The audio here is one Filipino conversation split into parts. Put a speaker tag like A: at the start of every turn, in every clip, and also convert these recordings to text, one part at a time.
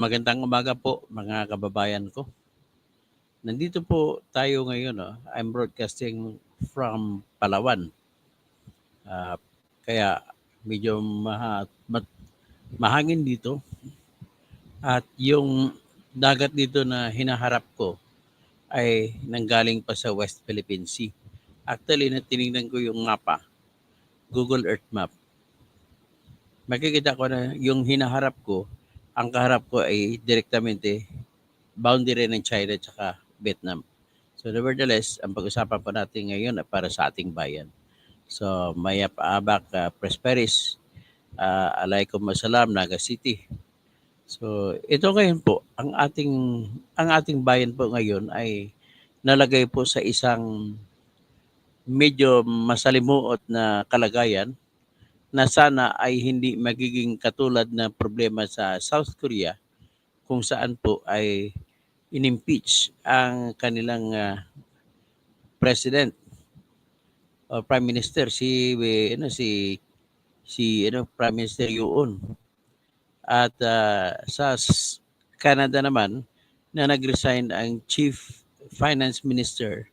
A: Magandang umaga po mga kababayan ko. Nandito po tayo ngayon. I'm broadcasting from Palawan. Ah, kaya medyo mahangin dito. At yung dagat dito na hinaharap ko ay nanggaling pa sa West Philippine Sea. Actually, na tinignan ko yung mapa, Google Earth Map, makikita ko na yung hinaharap ko, ang kaharap ko ay direktamente boundary ng China at Vietnam. So nevertheless, ang pag-usapan po natin ngayon ay para sa ating bayan. So Maya Paabak, Prosperis, Alaikum Masalam, Naga City. So ito ngayon po, ang ating bayan po ngayon ay nalagay po sa isang medyo masalimuot na kalagayan na sana ay hindi magiging katulad na problema sa South Korea kung saan po ay inimpeach ang kanilang president o prime minister si Prime Minister Yoon. At sa Canada naman na nag-resign ang Chief Finance Minister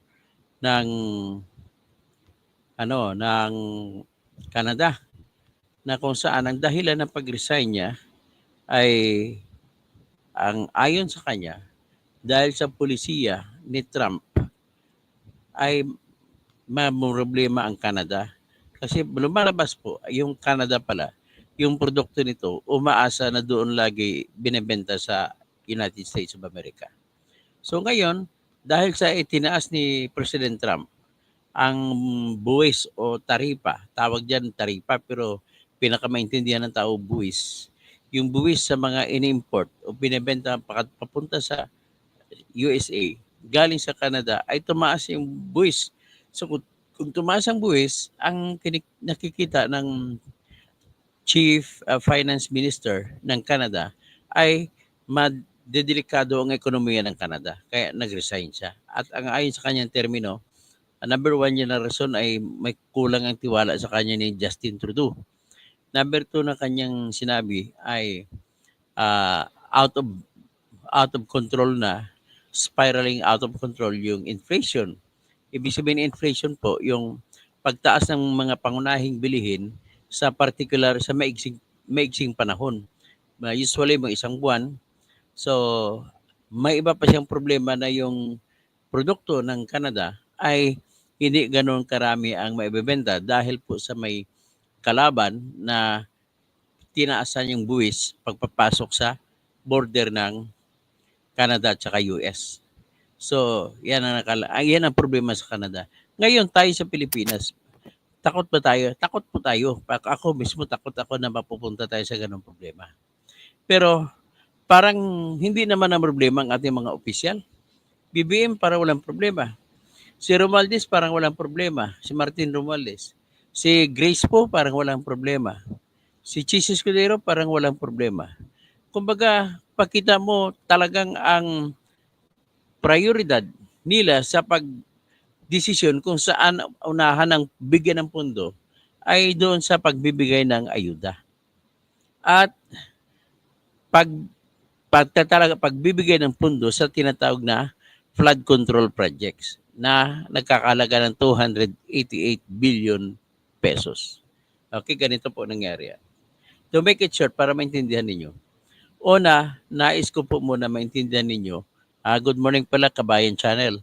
A: ng ng Canada, na kung saan ang dahilan ng pag-resign niya ay ang ayon sa kanya dahil sa pulisiya ni Trump ay problema ang Canada. Kasi lumalabas po, yung Canada pala, yung produkto nito, umaasa na doon lagi binebenta sa United States of America. So ngayon, dahil sa itinaas ni President Trump, ang buwis o taripa, tawag dyan taripa, pero pinakamaintindihan ng tao buwis, yung buwis sa mga in-import o binebenta papunta sa USA, galing sa Canada, ay tumaas yung buwis. So kung tumaas ang buwis, ang nakikita ng Chief Finance Minister ng Canada ay madedelikado ang ekonomiya ng Canada. Kaya nag-resign siya. At ang ayon sa kanyang termino, number one niya na rason ay may kulang ang tiwala sa kanya ni Justin Trudeau. Number two na kanyang sinabi ay out of control na, spiraling out of control yung inflation. Ibig sabihin ng inflation po, yung pagtaas ng mga pangunahing bilihin sa particular sa maigsing panahon. Usually mga isang buwan. So may iba pa siyang problema na yung produkto ng Canada ay hindi ganoon karami ang maibebenta dahil po sa may kalaban na tinaasan yung buwis pagpapasok sa border ng Canada at saka US. So, yan ang problema sa Canada. Ngayon, tayo sa Pilipinas, takot ba tayo? Takot po tayo. Ako mismo, takot ako na mapupunta tayo sa ganong problema. Pero, parang hindi naman ang problema ang ating mga opisyal. BBM parang walang problema. Si Romualdez parang walang problema. Si Martin Romualdez. Si Grace po parang walang problema. Si Chis Escudero parang walang problema. Kumbaga, pakita mo talagang ang prioridad nila sa pagdesisyon kung saan unahan ng bigyan ng pondo ay doon sa pagbibigay ng ayuda. At pag pagbibigay ng pondo sa tinatawag na flood control projects na nagkakalaga ng 288 billion pesos. Okay, ganito po nangyari yan. To make it short, para maintindihan ninyo. Una, nais ko po muna maintindihan ninyo. Good morning pala, Kabayan Channel.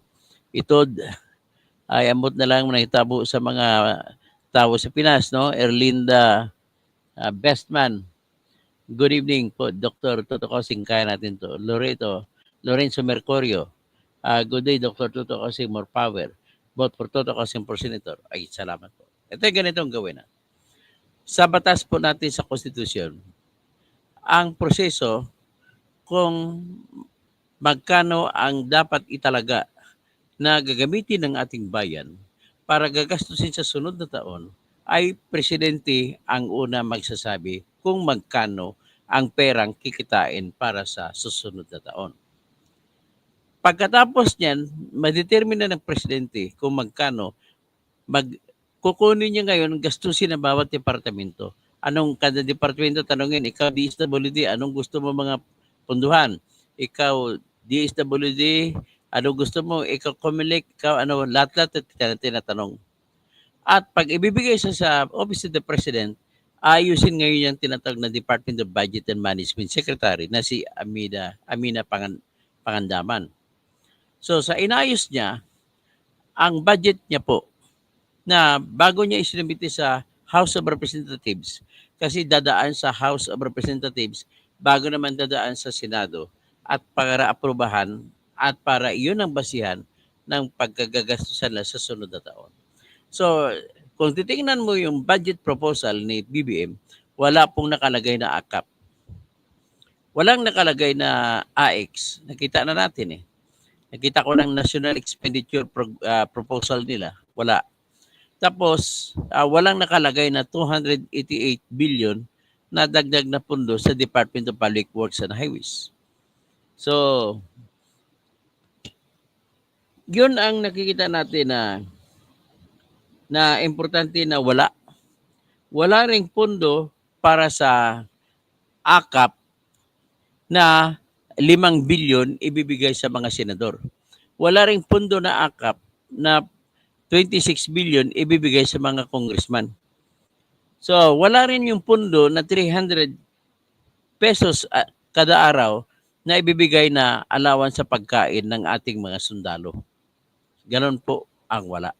A: Ito ay amot na lang nahitabo sa mga tao sa Pinas, no? Erlinda Bestman. Good evening po, Dr. Toto Kosing, kaya natin to. Lorenzo Mercurio. Good day, Dr. Toto Kosing, more power. Vote for Toto Kosing for Senator. Ay, salamat po. Ito yung ganitong gawin na. Sa batas po natin sa konstitusyon, ang proseso kung magkano ang dapat italaga na gagamitin ng ating bayan para gagastusin sa sunod na taon, ay presidente ang una magsasabi kung magkano ang perang kikitain para sa susunod na taon. Pagkatapos niyan, madetermina ng presidente kung magkano kukunin niya ngayon gastusin ng bawat departamento. Anong kada departamento tanongin, ikaw DSWD, anong gusto mo mga punduhan. Ikaw, DSWD, ano gusto mo? Ikaw, Comelec, ikaw, ano, lahat-lahat tinatanong. At pag ibibigay siya sa Office of the President, ayusin ngayon yung tinatawag na Department of Budget and Management Secretary na si Amina Pangandaman. So sa inayos niya, ang budget niya po na bago niya isinumite sa House of Representatives, kasi dadaan sa House of Representatives bago naman dadaan sa Senado at para aprubahan at para iyon ang basihan ng pagkagagastusan nila sa sunod na taon. So, kung titingnan mo yung budget proposal ni BBM, wala pong nakalagay na AKAP. Walang nakalagay na AX. Nakita na natin eh. Nakita ko ng National Expenditure Proposal nila. Wala. Tapos, walang nakalagay na 288 billion na dagdag na pundo sa Department of Public Works and Highways. So, yun ang nakikita natin na importante na wala. Wala ring pundo para sa AKAP na 5 billion ibibigay sa mga senador. Wala ring pundo na AKAP na 26 billion ibibigay sa mga congressman. So, wala rin yung pundo na 300 pesos kada araw na ibibigay na allowance sa pagkain ng ating mga sundalo. Ganon po ang wala.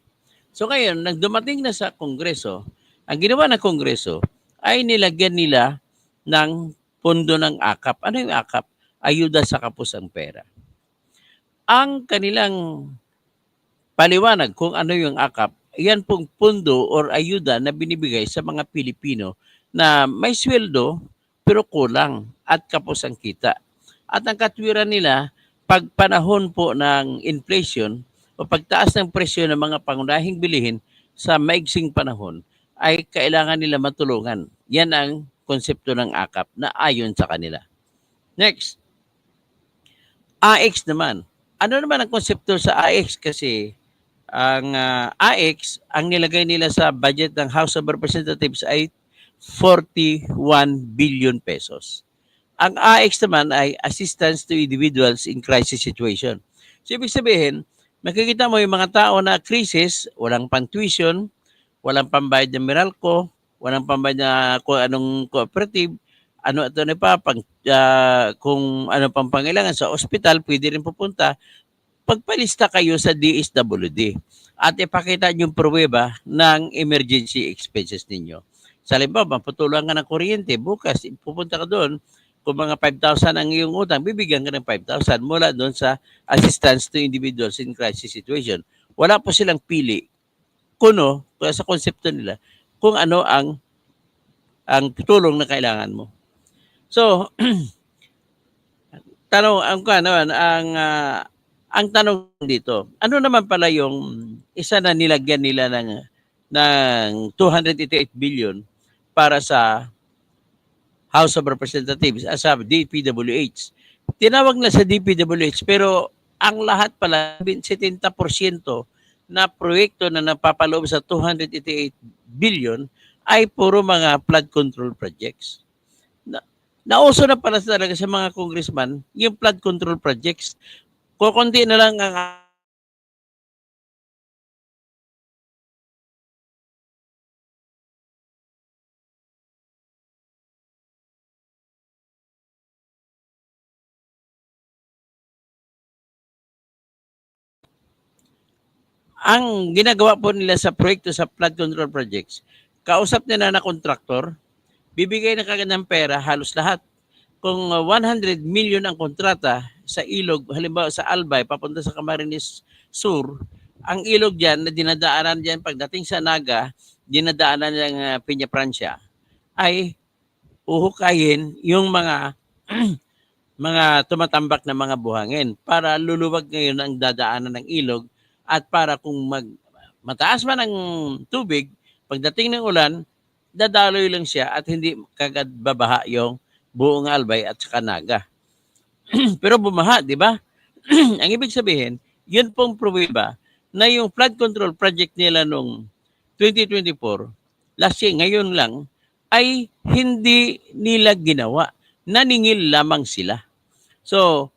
A: So ngayon, nang dumating na sa Kongreso, ang ginawa ng Kongreso ay nilagyan nila ng pondo ng AKAP. Ano yung AKAP? Ayuda sa kapusang pera. Ang kanilang paliwanag kung ano yung AKAP, yan pong pondo or ayuda na binibigay sa mga Pilipino na may sweldo pero kulang at kapos ang kita. At ang katwiran nila, pag panahon po ng inflation o pagtaas ng presyo ng mga pangunahing bilihin sa maigsing panahon, ay kailangan nila matulungan. Yan ang konsepto ng AKAP na ayon sa kanila. Next, AX naman. Ano naman ang konsepto sa AX? Kasi ang AX, ang nilagay nila sa budget ng House of Representatives ay 41 billion pesos. Ang AX naman ay Assistance to Individuals in Crisis Situation. So ibig sabihin, makikita mo yung mga tao na krisis, walang pang-tuition, walang pambayad ng Meralco, walang pambayad na kung anong cooperative, ano ito na pa, kung ano pang pangailangan sa ospital, pwede rin pupunta. Pagpalista kayo sa DSWD at ipakita nyo yung pruweba ng emergency expenses ninyo. Sa halimbawa, maputulan ka ng kuryente, bukas pupunta ka doon, kung mga 5,000 ang iyong utang, bibigyan ka ng 5,000 mula doon sa Assistance to Individuals in Crisis Situation. Wala po silang pili kuno sa konsepto nila kung ano ang tulong na kailangan mo. So, ang tanong dito, ano naman pala yung isa na nilagyan nila ng 288 billion para sa House of Representatives as sa DPWH. Tinawag na sa DPWH pero ang lahat pala 70% na proyekto na napapaloob sa 288 billion ay puro mga flood control projects. Nauso na pala talaga sa mga congressman yung flood control projects. Kukunti na lang ang ginagawa po nila sa proyekto sa flood control projects, kausap nila na kontraktor, bibigay na kagad ng pera halos lahat. Kung 100 million ang kontrata sa ilog, halimbawa sa Albay, papunta sa Camarines Sur, ang ilog dyan na dinadaanan dyan pagdating sa Naga, dinadaanan ng Peña Francia, ay uhukayin yung mga mga tumatambak na mga buhangin para luluwag ngayon ang dadaanan ng ilog at para kung mataas man ang tubig, pagdating ng ulan, dadaloy lang siya at hindi kagad babaha yung buong Albay at saka Naga. Pero bumaha, di ba? Ang ibig sabihin, yun pong pruweba na yung flood control project nila noong 2024, last year, ngayon lang, ay hindi nila ginawa. Naningil lamang sila. So,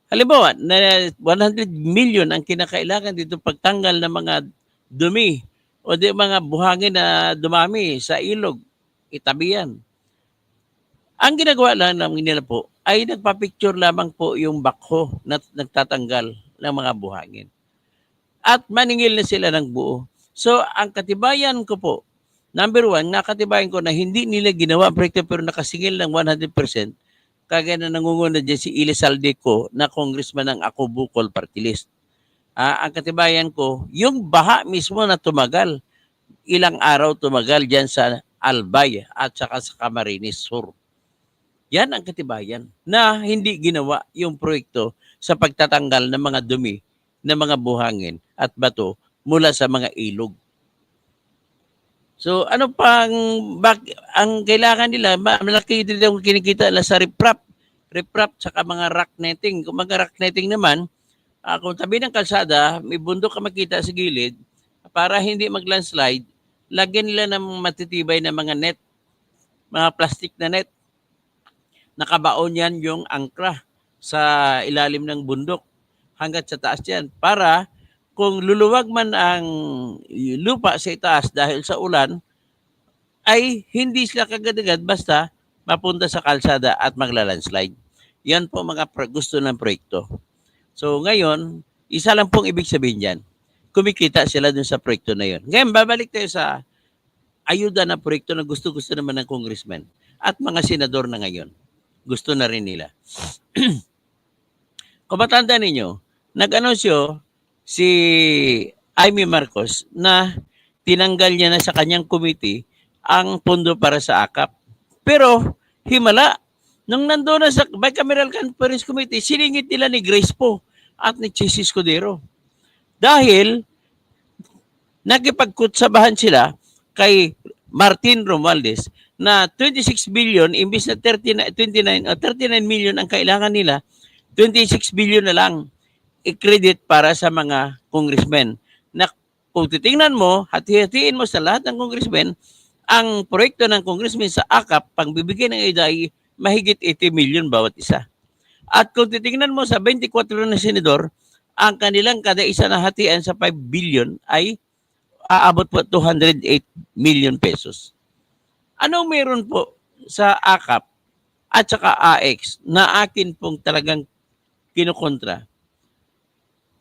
A: halimbawa, na 100 million ang kinakailangan dito pagtanggal ng mga dumi o di mga buhangin na dumami sa ilog, itabi yan. Ang ginagawa lang namin nila po ay nagpa-picture lamang po yung bakho na nagtatanggal ng mga buhangin. At maningil na sila ng buo. So, ang katibayan ko po, number one, nakatibayan ko na hindi nila ginawa ang proyekto pero nakasingil ng 100%. Kagaya na nangunguna dyan si Ili Saldico na congressman ng Ako Bukol Party List. Ang katibayan ko, yung baha mismo na tumagal, ilang araw tumagal dyan sa Albay at saka sa Camarines Sur. Yan ang katibayan na hindi ginawa yung proyekto sa pagtatanggal ng mga dumi ng mga buhangin at bato mula sa mga ilog. So ano pang ang kailangan nila, malaki din ang kinikita nila sa riprap saka mga rock netting. Kung mga rock netting naman, kung tabi ng kalsada, may bundok ka makita sa gilid, para hindi mag-landslide, lagyan nila ng matitibay na mga net, mga plastic na net. Nakabaon yan yung angkla sa ilalim ng bundok hanggat sa taas yan. Para kung luluwag man ang lupa sa itaas dahil sa ulan, ay hindi sila kagad-agad basta mapunta sa kalsada at maglalandslide. Yan po mga gusto ng proyekto. So ngayon, isa lang pong ibig sabihin dyan. Kumikita sila dun sa proyekto na yun. Ngayon, babalik tayo sa ayuda na proyekto na gusto-gusto naman ng congressman at mga senador na ngayon. Gusto na rin nila. Kung matanda ninyo, nag-anunsyo si Amy Marcos na tinanggal niya na sa kanyang committee ang pondo para sa AKAP. Pero himala, nung nandoon na sa Bicameral Conference Committee, siningit nila ni Grace Poe at ni Chis Escudero. Dahil nakipagkutsabahan sila kay Martin Romualdez na 26 billion imbis na 39 million ang kailangan nila, 26 billion na lang i-credit para sa mga congressmen. Na kung titingnan mo, hati-hatiin mo sa lahat ng congressmen, ang proyekto ng congressmen sa AKAP, pang bibigyan ng ayuda ay mahigit 80 million bawat isa. At kung titingnan mo sa 24 na senador, ang kanilang kada isa na hatian sa 5 billion ay aabot po 208 million pesos. Anong meron po sa AKAP at saka AX na akin pong talagang kinukontra?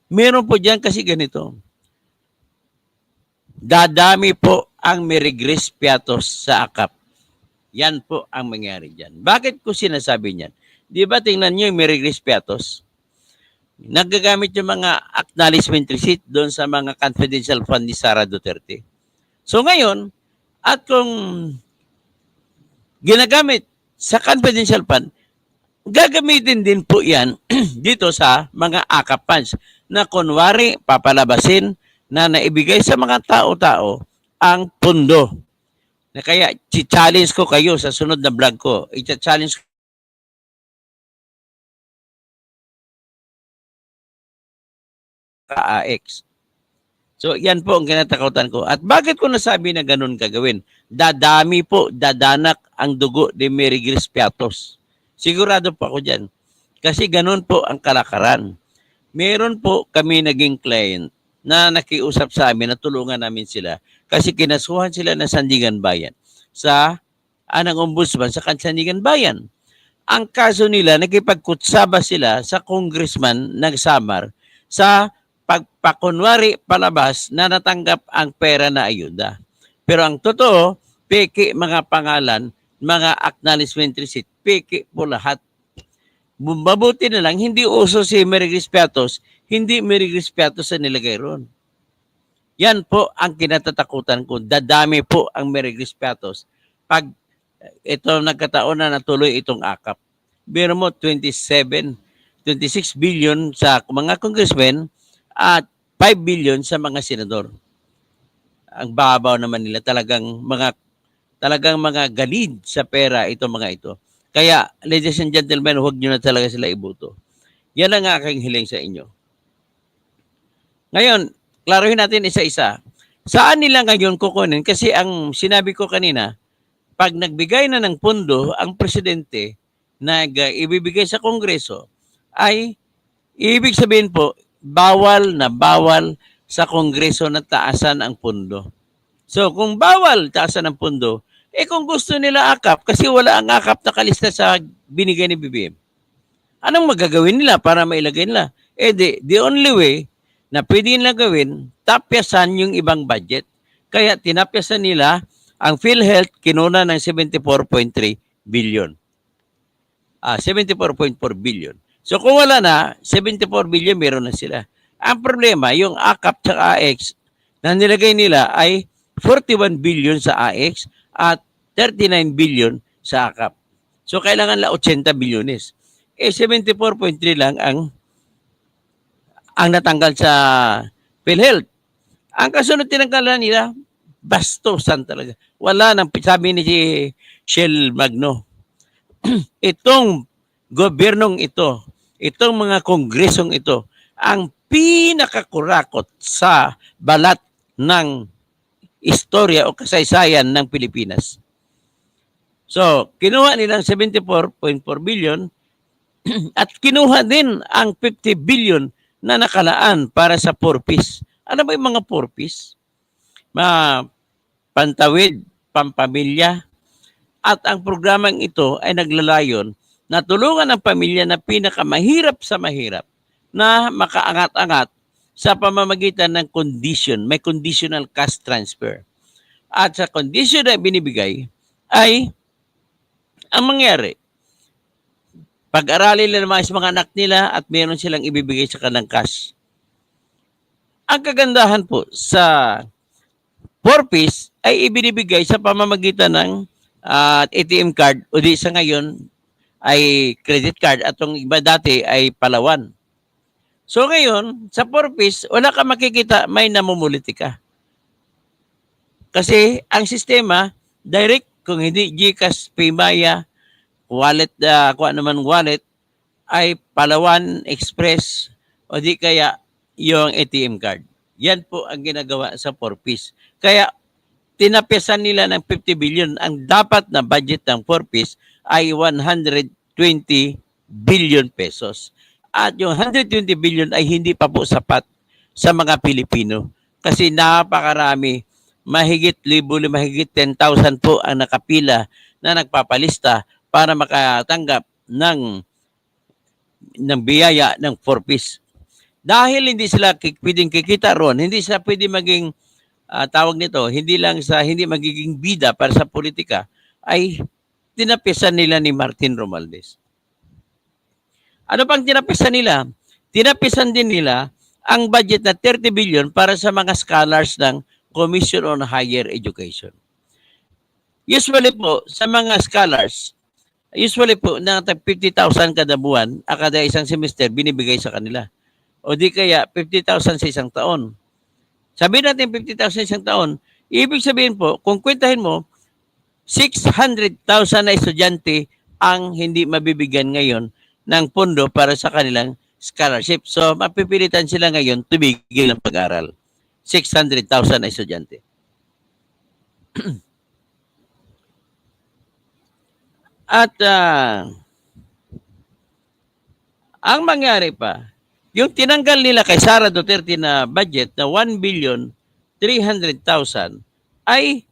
A: Meron po dyan kasi ganito. Dadami po ang Merigris Piatos sa AKAP. Yan po ang mangyari dyan. Bakit ko sinasabi niyan? Di ba tingnan nyo yung Merigris Piatos? Nagagamit yung mga acknowledgement receipt doon sa mga confidential fund ni Sara Duterte. So ngayon, at kung ginagamit sa confidential fund, gagamitin din po yan dito sa mga AKAP funds na kunwari papalabasin na naibigay sa mga tao-tao ang pundo. Na kaya, challenge ko kayo sa sunod na vlog ko. I-challenge ko ka-AX. So, yan po ang kinatakutan ko. At bakit ko nasabi na ganun gagawin? Dadami po, dadanak ang dugo ni Mary Grace Piatos. Sigurado po ako dyan. Kasi ganun po ang kalakaran. Meron po kami naging client na nakiusap sa amin na tulungan namin sila. Kasi kinasuhan sila ng Sandigan Bayan sa anang ombudsman sa Sandigan Bayan. Ang kaso nila, nakipagkutsaba sila sa congressman ng Samar sa pagpakunwari palabas na natanggap ang pera na ayuda. Pero ang totoo, peke mga pangalan, mga acknowledgement receipt, peke po lahat. Mabuti na lang, hindi uso si Mary Grace Piatos, hindi Mary Grace Piatos ang nilagay ron. Yan po ang kinatatakutan ko. Dadami po ang Mary Grace Piatos pag ito nagkataon na natuloy itong AKAP. Biro mo 26 billion sa mga congressmen at 5 billion sa mga senador. Ang babaw naman nila, talagang mga galid sa pera itong mga ito. Kaya, ladies and gentlemen, huwag nyo na talaga sila ibuto. Yan ang aking hiling sa inyo. Ngayon, klaruhin natin isa-isa. Saan nila ngayon kukunin? Kasi ang sinabi ko kanina, pag nagbigay na ng pondo ang presidente na ibibigay sa Kongreso, ay ibig sabihin po, bawal na bawal sa Kongreso na taasan ang pondo. So kung bawal taasan ang pondo, kung gusto nila akap, kasi wala ang akap na kalista sa binigay ni BBM, anong magagawin nila para mailagay nila? The only way na pwede nila gawin, tapyasan yung ibang budget. Kaya tinapyasan nila ang PhilHealth kinuna ng 74.3 billion. 74.4 billion. So kung wala na, 74 billion meron na sila. Ang problema, yung AKAP at AX na nilagay nila ay 41 billion sa AX at 39 billion sa AKAP. So kailangan lang 80 bilyones. 74.3 lang ang natanggal sa PhilHealth. Ang kasunod tinanggalan nila, bastusan talaga. Wala nang, sabi ni Shell Magno, itong gobyernong ito, itong mga kongresong ito, ang pinakakurakot sa balat ng istorya o kasaysayan ng Pilipinas. So, kinuha nilang 74.4 billion at kinuha din ang 50 billion na nakalaan para sa purpose. Ano ba yung mga purpose? Pantawid, pampamilya, at ang programang ito ay naglalayon na tulungan ang pamilya na pinakamahirap sa mahirap na makaangat-angat sa pamamagitan ng condition, may conditional cash transfer. At sa condition na binibigay ay ang mangyari, pag-aralin nila sa mga anak nila at meron silang ibibigay sa kanilang cash. Ang kagandahan po sa purpose ay ibinibigay sa pamamagitan ng ATM card o di sa ngayon ay credit card at yung iba dati ay Palawan. So ngayon, sa purpose, wala ka makikita may namumuliti ka. Kasi ang sistema, direct, kung hindi GCash, Paymaya, wallet, kung ano man wallet, ay Palawan Express o di kaya yung ATM card. Yan po ang ginagawa sa purpose. Kaya tinapyasan nila ng 50 billion. Ang dapat na budget ng purpose ay 120 billion pesos. At yung 120 billion ay hindi pa po sapat sa mga Pilipino. Kasi napakarami, mahigit 10,000 po ang nakapila na nagpapalista para makatanggap ng biyaya ng purpose. Dahil hindi sila pwedeng kikita ron, hindi sila pwede maging tawag nito, hindi magiging bida para sa politika, ay tinapisan nila ni Martin Romualdez. Ano pang tinapisan nila? Tinapisan din nila ang budget na 30 billion para sa mga scholars ng Commission on Higher Education. Usually po, sa mga scholars, na 50,000 kada buwan, kada isang semester, binibigay sa kanila. O di kaya 50,000 sa isang taon. Sabihin natin 50,000 isang taon, ibig sabihin po, kung kwentahin mo, 600,000 na estudyante ang hindi mabibigyan ngayon ng pondo para sa kanilang scholarship. So, mapipilitan sila ngayon tumigil ng pag-aral. 600,000 na estudyante. At ang mangyari pa, yung tinanggal nila kay Sara Duterte na budget na 1,300,000,000 ay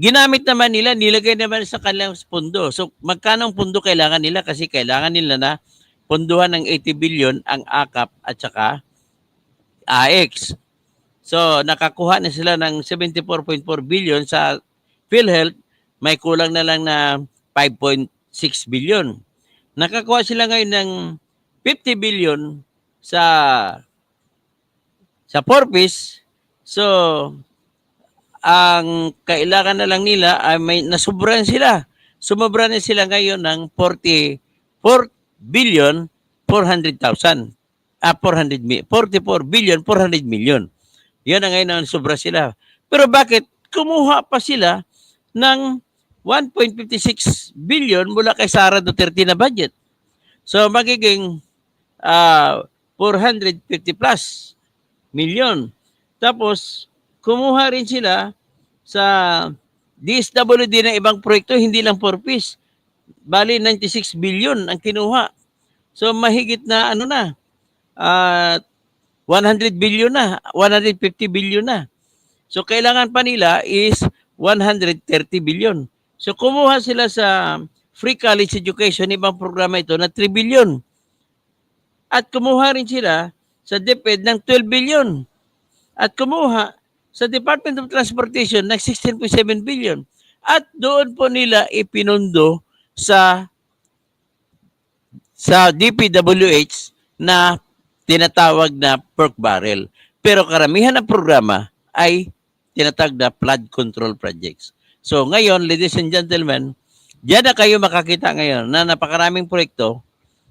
A: ginamit naman nila, nilagay naman sa kanilang pondo. So magkano ang pondo kailangan nila? Kasi kailangan nila na ponduhan ng 80 billion ang AKAP at saka AX. So nakakuha na sila ng 74.4 billion sa PhilHealth, may kulang na lang na 5.6 billion. Nakakuha sila ngayon ng 50 billion sa purpose. So ang kailangan na lang nila ay may nasubran sila. Sumobra na sila ngayon ng 44 billion 400,000. 44 billion 400 million. Yan ang ngayon ang sobra sila. Pero bakit kumuha pa sila ng 1.56 billion mula kay Sara Duterte na budget? So magiging 450 plus million. Tapos kumuha rin sila sa DSWD ng ibang proyekto, hindi lang purpose. Bali 96 billion ang kinuha. So mahigit na ano na, ah 100 billion na, 150 billion na. So kailangan pa nila is 130 billion. So kumuha sila sa free college education, ibang programa ito na 3 billion. At kumuha rin sila sa DepEd ng 12 billion. At kumuha sa Department of Transportation ng 16.7 billion. At doon po nila ipinundo sa DPWH na tinatawag na pork barrel. Pero karamihan ng programa ay tinatawag na flood control projects. So ngayon, ladies and gentlemen, diyan na kayo makakita ngayon na napakaraming proyekto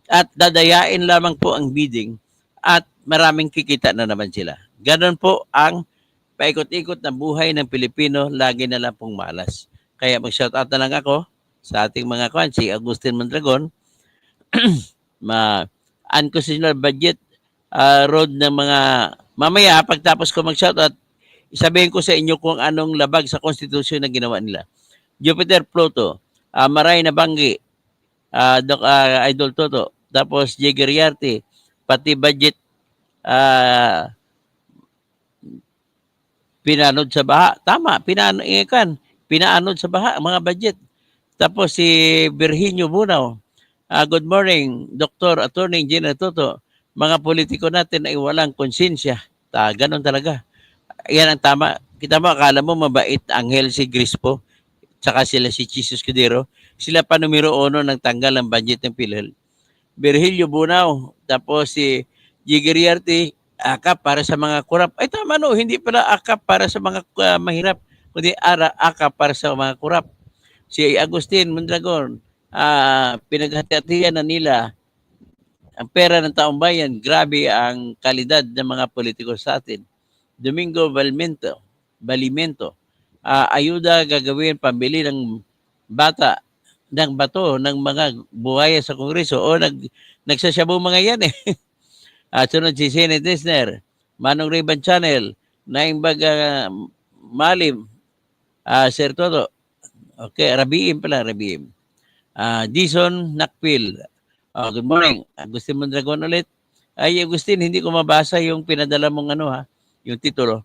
A: at dadayain lamang po ang bidding at maraming kikita na naman sila. Ganon po ang paikot-ikot na buhay ng Pilipino, lagi na lang pong malas. Kaya mag-shoutout na lang ako sa ating mga si Agustin Mondragon, unconstitutional budget road ng mga mamaya pagtapos ko mag-shoutout, isabihin ko sa inyo kung anong labag sa konstitusyon na ginawa nila. Jupiter Pluto, Maray na Banggi, Idol Toto, tapos J. Geriarte, pati budget pinanod sa baha. Tama, pinaanod sa baha, mga budget. Tapos si Virginio Bunaw, good morning, Dr. Attorney Engineer Toto. Mga politiko natin ay walang konsensya. Ganon talaga. Yan ang tama. Kita mo, akala mo mabait Angel si Grispo, saka sila si Jesus Cudero. Sila pa numero 1 ng tanggal ng budget ng PhilHealth. Virgilio Bunaw, tapos si Gigeriarte, akap para sa mga kurap. Ay tama no, hindi pala akap para sa mga mahirap, kundi akap para sa mga kurap. Si Agustin Mondragon, pinaghati-hatian na nila ang pera ng taong bayan. Grabe ang kalidad ng mga politiko sa atin. Domingo Balimento, ayuda gagawin pambili ng bato ng mga buhaya sa Kongreso o nagsasabaw mga yan eh. Sunod si Senate Disner, Manong Ribbon Channel, Naimbag Malim, Sir Toto. Okay, Rabiim. Dison Nakpil. Good morning. Agustin Mondragon ulit. Ay, Agustin, hindi ko mabasa yung pinadala mong yung titulo.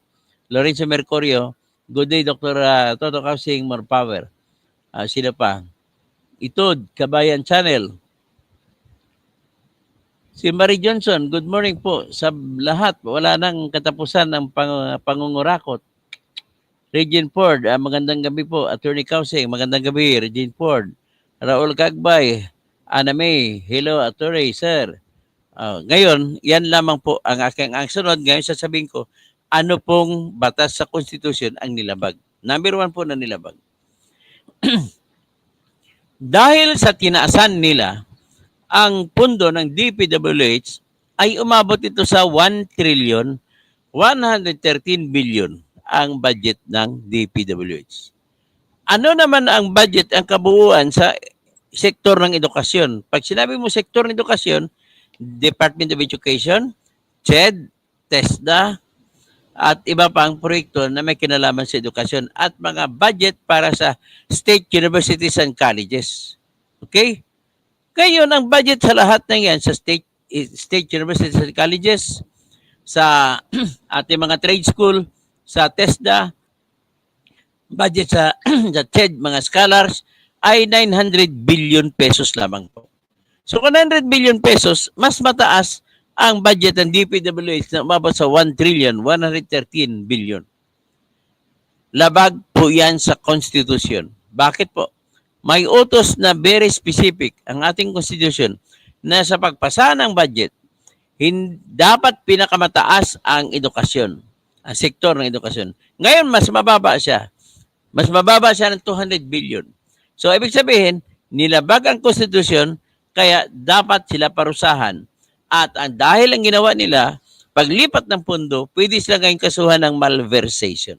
A: Lorenzo Mercurio, good day, Dr. Toto Kausing, more power. Sino pa? Itod, Kabayan Channel. Si Marie Johnson, good morning po sa lahat. Wala nang katapusan ng pangungurakot. Regine Ford, magandang gabi po. Attorney Kausing, magandang gabi. Regine Ford. Raul Cagbay, Ana May, hello, Attorney, sir. Ngayon, yan lamang po ang aking sunod. Ngayon sasabihin ko, ano pong batas sa konstitusyon ang nilabag? Number 1 po na nilabag. Dahil sa tinaasan nila, ang pundo ng DPWH ay umabot ito sa 1 trillion 113 billion ang budget ng DPWH. Ano naman ang budget, ang kabuuan sa sektor ng edukasyon? Pag sinabi mo sektor ng edukasyon, Department of Education, CHED, TESDA, at iba pang proyekto na may kinalaman sa edukasyon at mga budget para sa state universities and colleges. Okay? Ngayon, ang budget sa lahat ng yan sa state universities and colleges, sa ating mga trade school, sa TESDA, budget sa CHED, mga scholars, ay 900 billion pesos lamang po. So kung 900 billion pesos, mas mataas ang budget ng DPWH na umabot sa 1 trillion 113 billion. Labag po yan sa Constitution. Bakit po? May utos na very specific ang ating Constitution na sa pagpasa ng budget, dapat pinakamataas ang edukasyon, ang sektor ng edukasyon. Ngayon, mas mababa siya. Mas mababa siya ng 200 billion. So, ibig sabihin, nilabag ang Constitution, kaya dapat sila parusahan. At dahil ang ginawa nila, paglipat ng pundo, pwede sila ngayon kasuhan ng malversation.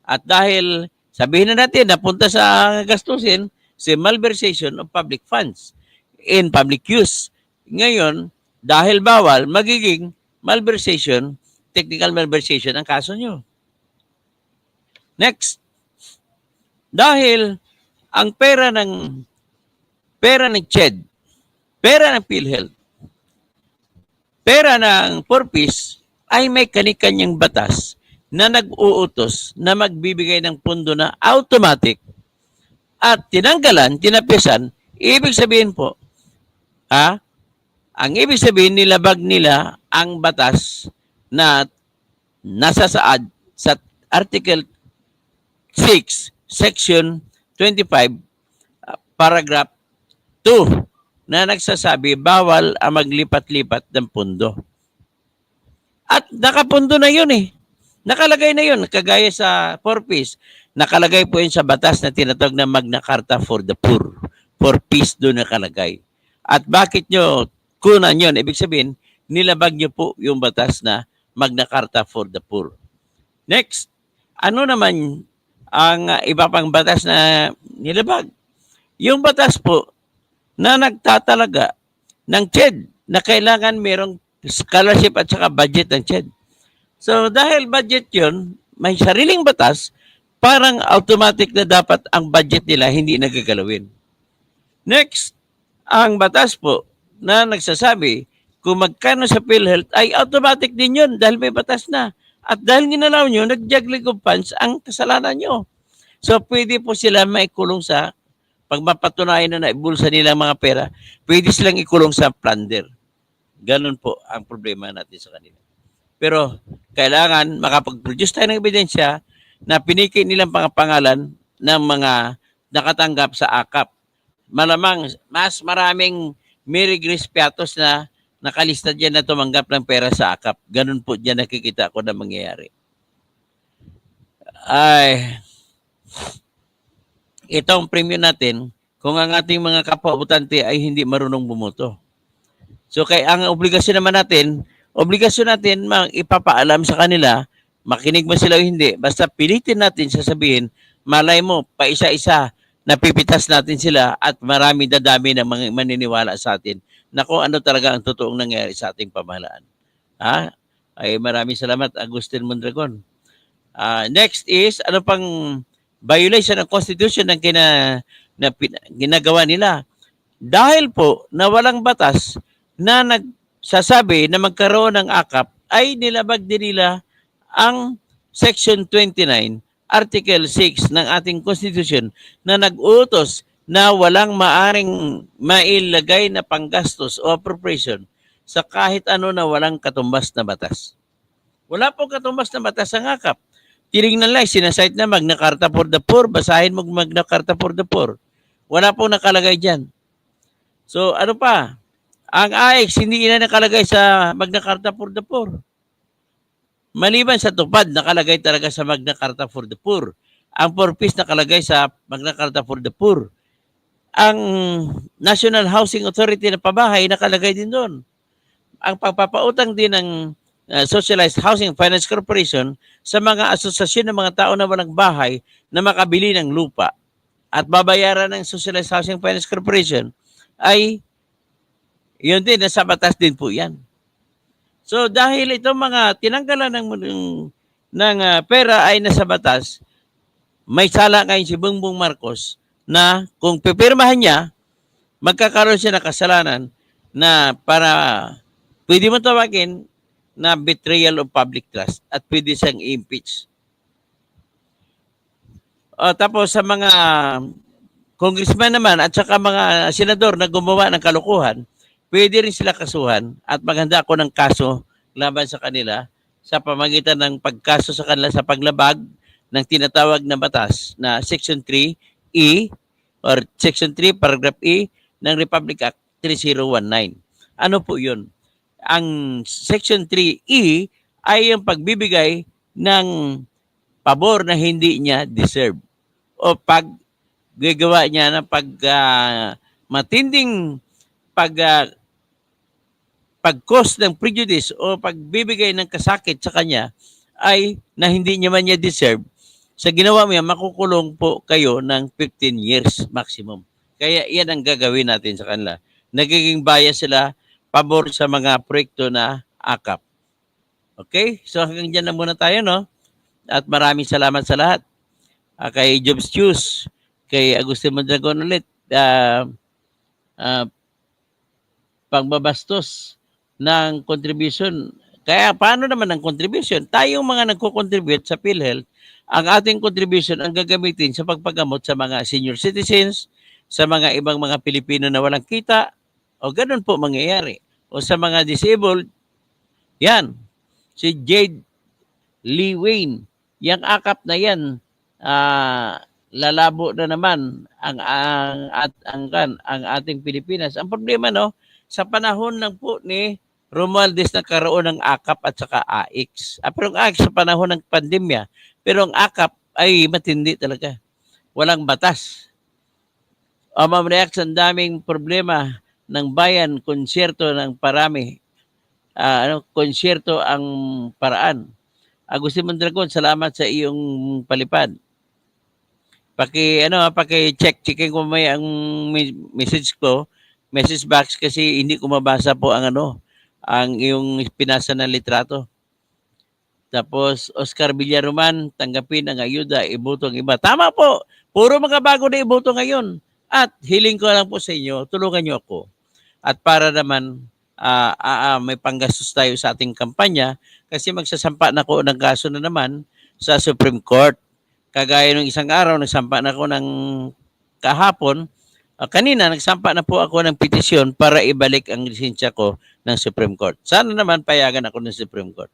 A: At dahil, sabihin na natin, napunta sa gastusin, si malversation of public funds in public use. Ngayon, dahil bawal, magiging malversation, technical malversation ang kaso nyo. Next. Dahil ang pera ng CHED, pera ng PhilHealth, pera ng purpose ay may kanikanyang batas na nag-uutos na magbibigay ng pundo na automatic at tinanggalan, tinapisan, ibig sabihin po, ang ibig sabihin nilabag nila ang batas na nasa saad sa Article 6, Section 25, Paragraph 2 na nagsasabi bawal ang maglipat-lipat ng pundo. At nakapundo na yun eh. Nakalagay na yun, kagaya sa purpose. Nakalagay po yun sa batas na tinatawag na Magna Carta for the Poor. For peace doon nakalagay. At bakit nyo kunan yun? Ibig sabihin, nilabag nyo po yung batas na Magna Carta for the Poor. Next, ano naman ang iba pang batas na nilabag? Yung batas po na nagtatalaga ng CHED na kailangan merong scholarship at saka budget ng CHED. So dahil budget yun, may sariling batas, parang automatic na dapat ang budget nila hindi nagagalawin. Next, ang batas po na nagsasabi kung magkano sa PhilHealth ay automatic din yun dahil may batas na. At dahil ginalaw nyo, nag-juggling of funds ang kasalanan nyo. So pwede po sila maikulong sa, pag mapatunayan na naibulsa nila mga pera, pwede silang ikulong sa plunder. Ganun po ang problema natin sa kanila. Pero kailangan makapag-produce tayo ng ebidensya na piniki nilang pangalan ng mga nakatanggap sa AKAP. Malamang mas maraming Mary Grace Piatos na nakalista dyan na tumanggap ng pera sa AKAP. Ganun po dyan nakikita ko na mangyayari. Ay, itong premyo natin, kung ang ating mga kapwa-botante ay hindi marunong bumoto. So kaya ang obligasyon naman natin, ipapaalam sa kanila, makinig mo sila o hindi, basta pilitin natin sasabihin, malay mo, pa isa-isa, napipitas natin sila at marami dadami ng mga maniniwala sa atin na kung ano talaga ang totoong nangyari sa ating pamahalaan. Ay maraming salamat, Agustin Mondragon. Next is, ano pang violation ng Constitution ng ginagawa nila? Dahil po na walang batas na nagsasabi na magkaroon ng AKAP, ay nilabag din nila ang Section 29, Article 6 ng ating Constitution na nag-utos na walang maaring mailagay na panggastos o appropriation sa kahit ano na walang katumbas na batas. Wala pong katumbas na batas ang AKAP. Tinignan lang, sinasite na Magna Carta for the Poor, basahin mo Magna Carta for the Poor. Wala pong nakalagay dyan. So ano pa? Ang AX hindi na nakalagay sa Magna Carta for the Poor. Maliban sa tupad, nakalagay talaga sa Magna Carta for the Poor. Ang purpose nakalagay sa Magna Carta for the Poor. Ang National Housing Authority na pabahay nakalagay din doon. Ang pagpapautang din ng Socialized Housing Finance Corporation sa mga asosasyon ng mga tao na walang bahay na makabili ng lupa at babayaran ng Socialized Housing Finance Corporation ay yun din, nasa batas din po yan. So dahil itong mga tinanggalan ng pera ay nasa batas, may sala ngayon si Bongbong Marcos na kung pipirmahan niya, magkakaroon siya ng kasalanan na para pwede mo tawagin na betrayal of public trust at pwede siyang i-impeach. Tapos sa mga congressman naman at saka mga senador na gumawa ng kalokohan, pwede rin sila kasuhan at maghanda ako ng kaso laban sa kanila sa pamagitan ng pagkaso sa kanila sa paglabag ng tinatawag na batas na Section 3E or Section 3 Paragraph E ng Republic Act 3019. Ano po yun? Ang Section 3E ay yung pagbibigay ng pabor na hindi niya deserve o pag gagawa niya ng matinding pag-cause ng prejudice o pagbibigay ng kasakit sa kanya ay na hindi niya man niya deserve. Sa ginawa mo yan, makukulong po kayo ng 15 years maximum. Kaya yan ang gagawin natin sa kanila. Nagiging bias sila pabor sa mga proyekto na AKAP. Okay? So hanggang dyan na muna tayo, no? At maraming salamat sa lahat. Kay Jobs Choose, kay Agustin Mondragon ulit, pagbabastos ng contribution. Kaya paano naman ang contribution? Tayong mga nagko-contribute sa PhilHealth, ang ating contribution ang gagamitin sa pagpagamot sa mga senior citizens, sa mga ibang mga Pilipino na walang kita, o ganun po mangyayari. O sa mga disabled, yan. Si Jade Lee Wayne, yang akap na yan, lalabo na naman ang ating Pilipinas. Ang problema no, sa panahon ng po ni Romualdez nagkaroon ng akap at saka AX. Pero ang AX sa panahon ng pandemya, pero ang akap ay matindi talaga. Walang batas. Ma'am React, ang daming problema ng bayan, konsyerto ng parami. Konsyerto ang paraan. Agustin Mondragon, salamat sa iyong palipad. Paki-check ko may ang message ko, message box kasi hindi ko mabasa po ang iyong pinasa na litrato. Tapos Oscar Villaroman, tanggapin ang ayuda, iboto ang iba. Tama po. Puro mga bago na iboto ngayon. At hiling ko lang po sa inyo, tulungan niyo ako. At para naman may panggastos tayo sa ating kampanya kasi magsasampa na ako ng kaso na naman sa Supreme Court. Kagaya ng isang araw, nagsampa na ako ng kahapon. Kanina, nagsampa na po ako ng petisyon para ibalik ang lisensya ko ng Supreme Court. Sana naman payagan ako ng Supreme Court.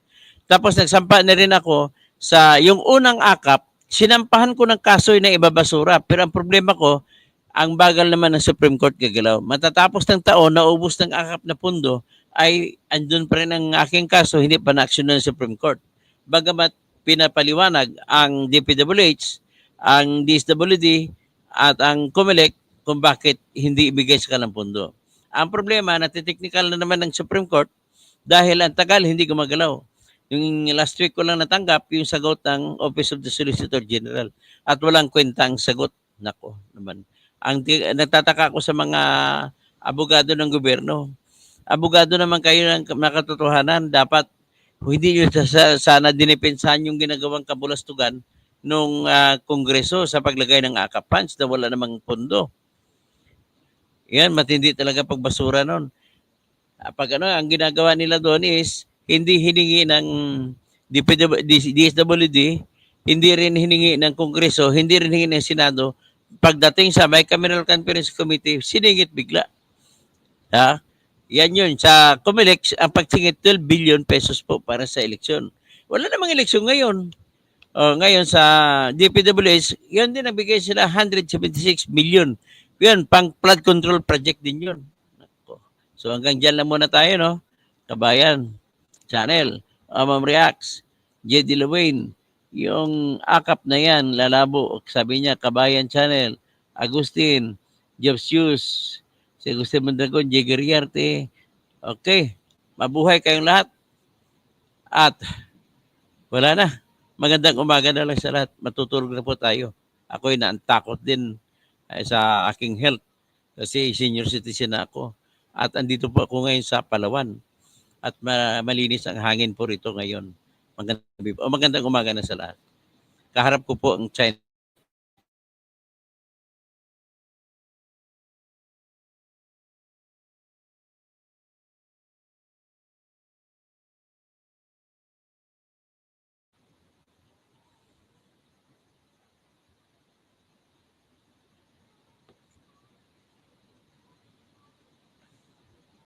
A: Tapos nagsampa na rin ako sa yung unang akap, sinampahan ko ng kasoy na ibabasura. Pero ang problema ko, ang bagal naman ng Supreme Court gagalaw. Matatapos ng taon, naubos ng akap na pundo, ay andun pa rin ang aking kaso, hindi pa na-action ng Supreme Court. Bagamat pinapaliwanag ang DPWH, ang DSWD, at ang COMELEC kung bakit hindi ibigay sa kanilang pundo. Ang problema, natiteknikal na naman ng Supreme Court dahil ang tagal hindi gumagalaw. Yung last week ko lang natanggap yung sagot ng Office of the Solicitor General at walang kwenta ang sagot. Nako naman. Nagtataka ako sa mga abogado ng gobyerno. Abogado naman kayo ng makatotohanan. Dapat hindi nyo sana dinipensahan yung ginagawang kabulastugan nung Kongreso sa paglagay ng AKAP funds na wala namang pondo. Yan, matindi talaga pagbasura nun. Ang ginagawa nila doon is hindi hiningi ng DSWD, hindi rin hiningi ng Kongreso, hindi rin hiningi ng Senado. Pagdating sa Bicameral Conference Committee, siningit bigla. Ha? Yan yun. Sa COMELEC, ang pagsingit 12 billion pesos po para sa eleksyon. Wala namang eleksyon ngayon. Ngayon sa DPWH, yun din nabigay sila 176 million. Yun, pang flood control project din yun. So hanggang dyan lang muna tayo, no? Kabayan, Channel, Ma'am Reacts, J.D. Lewin, yung akap na yan, lalabo. Sabi niya, Kabayan Channel, Agustin, Jobs Hughes, si Agustin Mondragon, J. Gariarte. Okay, mabuhay kayong lahat. At wala na. Magandang umaga na lang sa lahat. Matutulog na po tayo. Ako'y naantakot din sa aking health kasi senior citizen na ako. At andito po ako ngayon sa Palawan. At malinis ang hangin po rito ngayon. Magandang umaga na sa lahat. Kaharap ko po ang China.